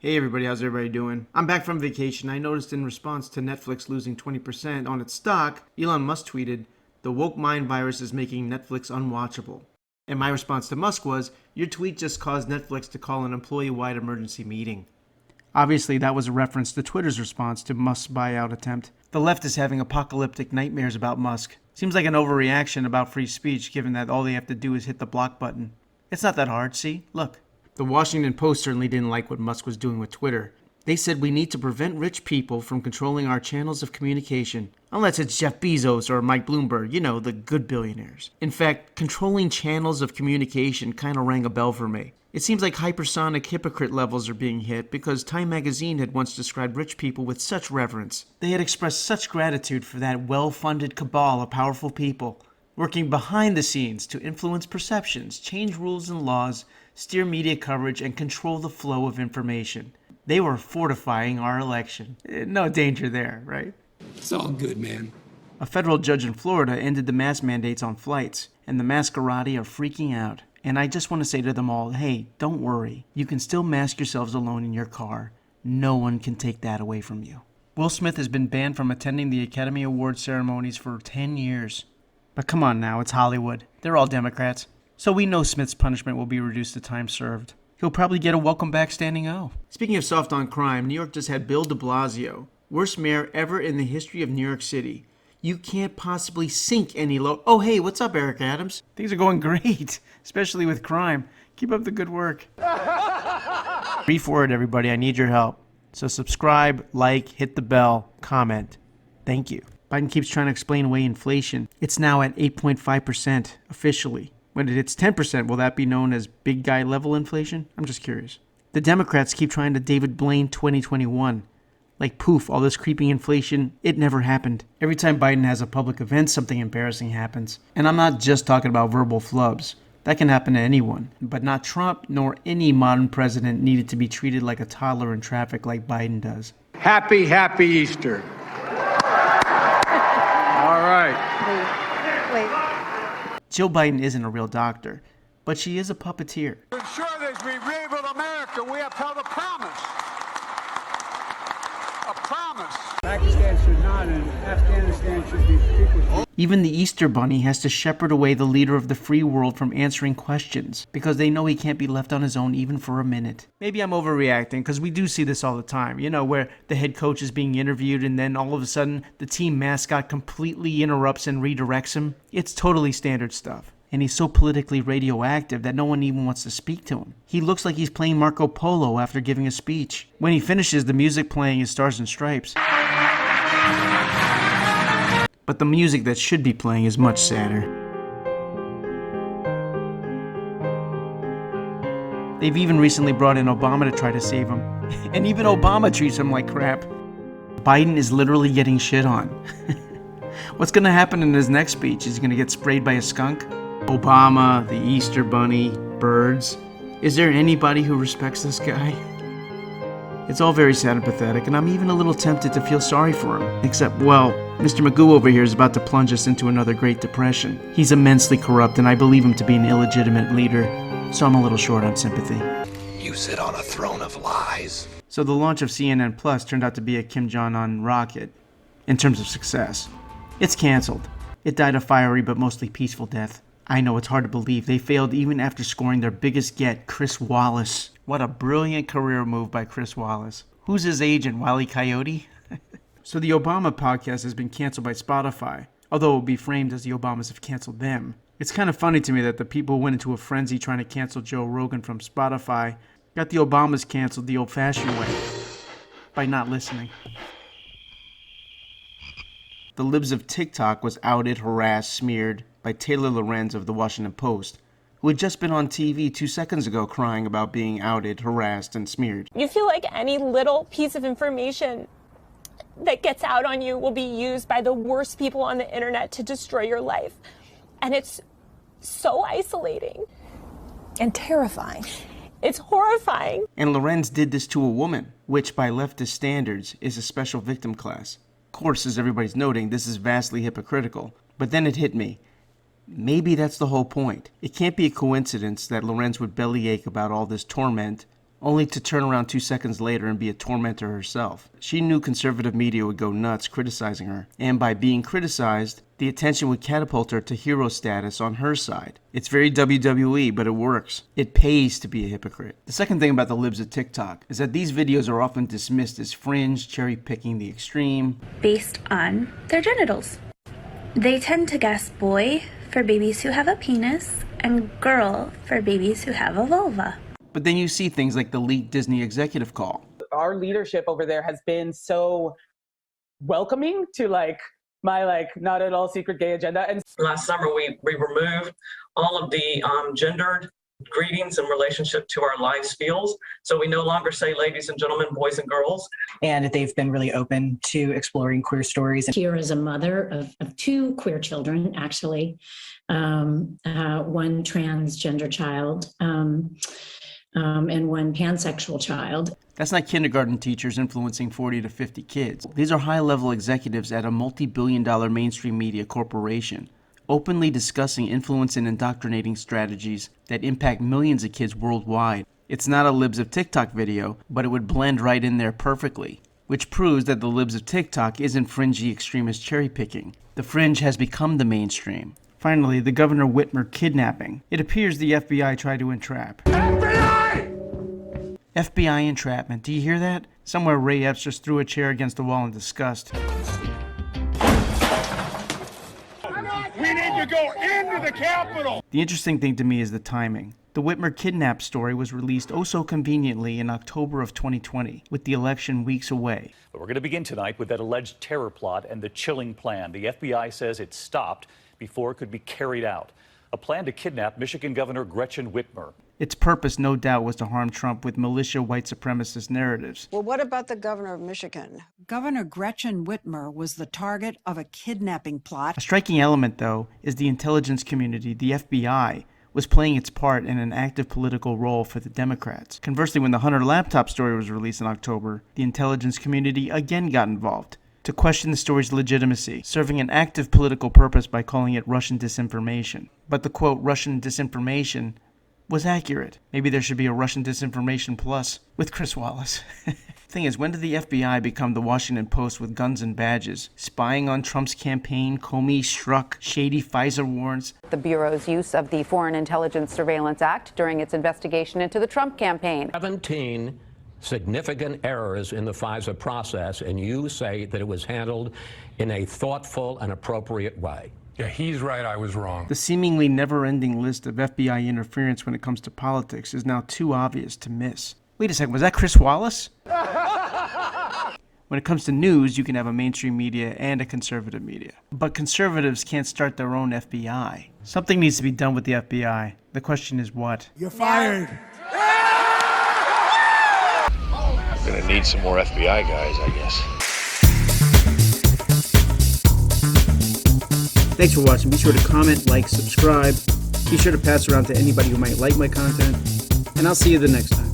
Hey everybody, how's everybody doing? I'm back from vacation. I noticed in response to Netflix losing 20% on its stock, Elon Musk tweeted, "The woke mind virus is making Netflix unwatchable." And my response to Musk was, "Your tweet just caused Netflix to call an employee-wide emergency meeting." Obviously, that was a reference to Twitter's response to Musk's buyout attempt. The left is having apocalyptic nightmares about Musk. Seems like an overreaction about free speech, given that all they have to do is hit the block button. It's not that hard, see? Look. The Washington Post certainly didn't like what Musk was doing with Twitter. They said we need to prevent rich people from controlling our channels of communication. Unless it's Jeff Bezos or Mike Bloomberg, you know, the good billionaires. In fact, controlling channels of communication kind of rang a bell for me. It seems like hypersonic hypocrite levels are being hit because Time magazine had once described rich people with such reverence. They had expressed such gratitude for that well-funded cabal of powerful people, working behind the scenes to influence perceptions, change rules and laws, steer media coverage, and control the flow of information. They were fortifying our election. No danger there, right? It's all good, man. A federal judge in Florida ended the mask mandates on flights, and the masquerade are freaking out. And I just want to say to them all, hey, don't worry. You can still mask yourselves alone in your car. No one can take that away from you. Will Smith has been banned from attending the Academy Awards ceremonies for 10 years. But come on now, it's Hollywood. They're all Democrats. So we know Smith's punishment will be reduced to time served. He'll probably get a welcome back standing O. Speaking of soft on crime, New York just had Bill de Blasio, worst mayor ever in the history of New York City. You can't possibly sink any low. Oh, hey, what's up, Eric Adams? Things are going great, especially with crime. Keep up the good work. Brief word, everybody. I need your help. So subscribe, like, hit the bell, comment. Thank you. Biden keeps trying to explain away inflation. It's now at 8.5% officially. When it hits 10%, will that be known as big guy level inflation? I'm just curious. The Democrats keep trying to David Blaine 2021. Like poof, all this creeping inflation, it never happened. Every time Biden has a public event, something embarrassing happens. And I'm not just talking about verbal flubs. That can happen to anyone. But not Trump nor any modern president needed to be treated like a toddler in traffic like Biden does. Happy Easter. All right. Wait. Jill Biden isn't a real doctor, but she is a puppeteer. To ensure that we rebuild America, we have held a promise. A promise. Pakistan should not, and Afghanistan should be people's. Even the Easter Bunny has to shepherd away the leader of the free world from answering questions because they know he can't be left on his own even for a minute. Maybe I'm overreacting because we do see this all the time, you know, where the head coach is being interviewed and then all of a sudden the team mascot completely interrupts and redirects him. It's totally standard stuff. And he's so politically radioactive that no one even wants to speak to him. He looks like he's playing Marco Polo after giving a speech. When he finishes, the music playing is Stars and Stripes. But the music that should be playing is much sadder. They've even recently brought in Obama to try to save him. And even Obama treats him like crap. Biden is literally getting shit on. What's going to happen in his next speech? Is he going to get sprayed by a skunk? Obama, the Easter Bunny, birds. Is there anybody who respects this guy? It's all very sad and pathetic, and I'm even a little tempted to feel sorry for him. Except, well, Mr. Magoo over here is about to plunge us into another Great Depression. He's immensely corrupt, and I believe him to be an illegitimate leader, so I'm a little short on sympathy. You sit on a throne of lies. So the launch of CNN Plus turned out to be a Kim Jong-un rocket, in terms of success. It's canceled. It died a fiery but mostly peaceful death. I know it's hard to believe. They failed even after scoring their biggest get, Chris Wallace. What a brilliant career move by Chris Wallace. Who's his agent, Wile E. Coyote? So the Obama podcast has been canceled by Spotify, although it will be framed as the Obamas have canceled them. It's kind of funny to me that the people who went into a frenzy trying to cancel Joe Rogan from Spotify got the Obamas canceled the old-fashioned way, by not listening. The Libs of Tik Tok was outed, harassed, smeared by Taylor Lorenz of the Washington Post, who had just been on TV 2 seconds ago crying about being outed, harassed, and smeared. You feel like any little piece of information that gets out on you will be used by the worst people on the internet to destroy your life. And it's so isolating. And terrifying. It's horrifying. And Lorenz did this to a woman, which by leftist standards is a special victim class. Of course, as everybody's noting, this is vastly hypocritical. But then it hit me. Maybe that's the whole point. It can't be a coincidence that Lorenz would bellyache about all this torment only to turn around 2 seconds later and be a tormentor herself. She knew conservative media would go nuts criticizing her, and by being criticized, the attention would catapult her to hero status on her side. It's very WWE, but it works. It pays to be a hypocrite. The second thing about the Libs of TikTok is that these videos are often dismissed as fringe, cherry-picking the extreme, based on their genitals. They tend to guess boy for babies who have a penis and girl for babies who have a vulva. But then you see things like the leaked Disney executive call. Our leadership over there has been so welcoming to my not at all secret gay agenda. And last summer we removed all of the gendered greetings in relationship to our live spiels. So we no longer say ladies and gentlemen, boys and girls. And they've been really open to exploring queer stories. Here is a mother of 2 queer children, actually, one transgender child and one pansexual child. That's not kindergarten teachers influencing 40 to 50 kids. These are high-level executives at a multi-billion-dollar mainstream media corporation, openly discussing influence and indoctrinating strategies that impact millions of kids worldwide. It's not a Libs of TikTok video, but it would blend right in there perfectly, which proves that the Libs of TikTok isn't fringy extremist cherry-picking. The fringe has become the mainstream. Finally, the Governor Whitmer kidnapping. It appears the FBI tried to entrap. FBI entrapment. Do you hear that? Somewhere Ray Epps just threw a chair against the wall in disgust. We need to go into the Capitol. The interesting thing to me is the timing. The Whitmer kidnap story was released oh so conveniently in October of 2020, with the election weeks away. But we're going to begin tonight with that alleged terror plot and the chilling plan. The FBI says it stopped before it could be carried out. A plan to kidnap Michigan Governor Gretchen Whitmer. Its purpose, no doubt, was to harm Trump with militia white supremacist narratives. Well, what about the governor of Michigan? Governor Gretchen Whitmer was the target of a kidnapping plot. A striking element, though, is the intelligence community, the FBI, was playing its part in an active political role for the Democrats. Conversely, when the Hunter laptop story was released in October, the intelligence community again got involved to question the story's legitimacy, serving an active political purpose by calling it Russian disinformation. But the quote, Russian disinformation, was accurate. Maybe there should be a Russian disinformation plus with Chris Wallace. Thing is, when did the FBI become the Washington Post with guns and badges? Spying on Trump's campaign, Comey struck, shady Pfizer warrants. The Bureau's use of the Foreign Intelligence Surveillance Act during its investigation into the Trump campaign. 17 significant errors in the FISA process, and you say that it was handled in a thoughtful and appropriate way. Yeah, he's right, I was wrong. The seemingly never-ending list of FBI interference when it comes to politics is now too obvious to miss. Wait a second, was that Chris Wallace? When it comes to news, you can have a mainstream media and a conservative media. But conservatives can't start their own FBI. Something needs to be done with the FBI. The question is what? You're fired. We're gonna need some more FBI guys, I guess. Thanks for watching. Be sure to comment, like, subscribe. Be sure to pass around to anybody who might like my content. And I'll see you the next time.